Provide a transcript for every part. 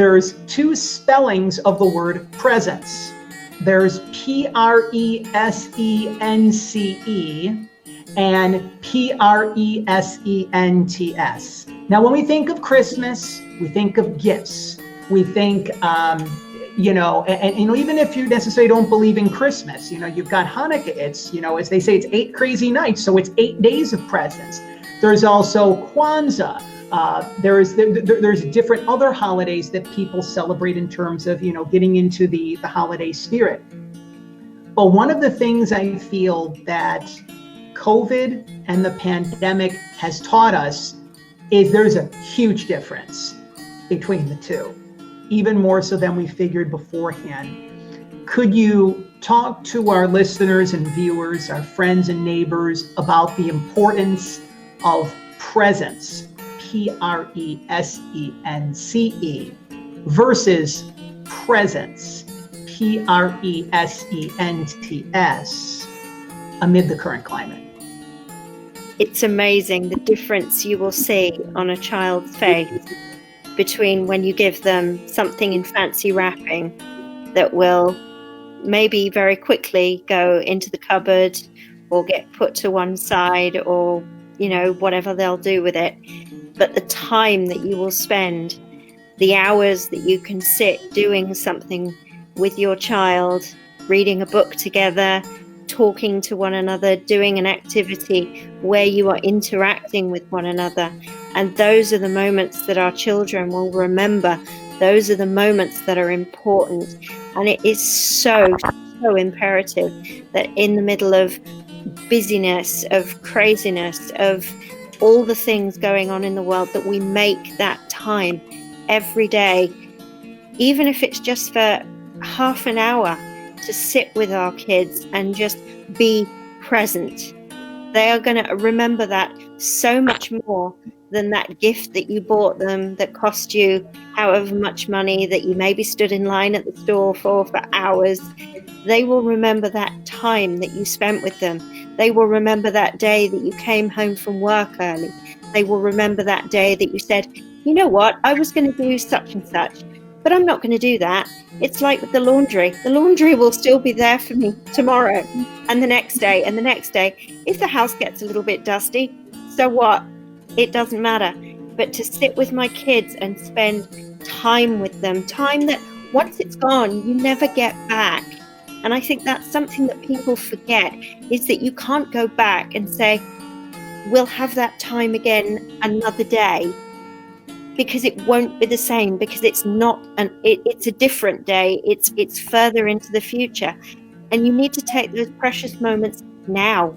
there's two spellings of the word presence. There's Presence and Presents. Now, when we think of Christmas, we think of gifts. We think, and even if you necessarily don't believe in Christmas, you've got Hanukkah. It's, as they say, it's 8 crazy nights, so it's 8 days of presents. There's also Kwanzaa. There's different other holidays that people celebrate in terms of, getting into the holiday spirit. But one of the things I feel that COVID and the pandemic has taught us is there's a huge difference between the two, even more so than we figured beforehand. Could you talk to our listeners and viewers, our friends and neighbors, about the importance of presence, Presence, versus presence, Presents, amid the current climate? It's amazing the difference you will see on a child's face between when you give them something in fancy wrapping that will maybe very quickly go into the cupboard or get put to one side, or whatever they'll do with it. But the time that you will spend, the hours that you can sit doing something with your child, reading a book together, talking to one another, doing an activity where you are interacting with one another. And those are the moments that our children will remember. Those are the moments that are important. And it is so imperative that in the middle of busyness, of craziness, of all the things going on in the world, that we make that time every day, even if it's just for half an hour, to sit with our kids and just be present. They are going to remember that so much more than that gift that you bought them that cost you however much money, that you maybe stood in line at the store for hours. They will remember that time that you spent with them. They will remember that day that you came home from work early. They will remember that day that you said, you know what, I was going to do such and such, but I'm not going to do that. It's like with the laundry. The laundry will still be there for me tomorrow and the next day and the next day. If the house gets a little bit dusty, so what? It doesn't matter. But to sit with my kids and spend time with them, time that once it's gone, you never get back. And I think that's something that people forget, is that you can't go back and say, we'll have that time again another day, because it won't be the same, because it's not it's a different day. It's further into the future. And you need to take those precious moments now.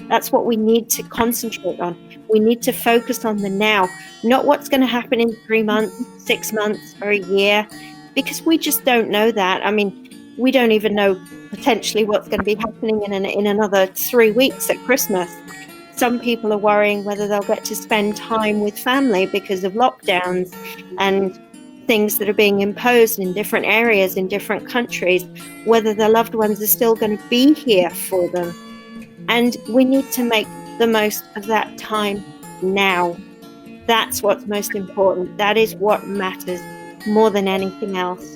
That's what we need to concentrate on. We need to focus on the now, not what's going to happen in 3 months, 6 months, or a year, because we just don't know that. I mean, we don't even know potentially what's going to be happening in another 3 weeks at Christmas. Some people are worrying whether they'll get to spend time with family because of lockdowns and things that are being imposed in different areas, in different countries, whether their loved ones are still going to be here for them. And we need to make the most of that time now. That's what's most important. That is what matters more than anything else.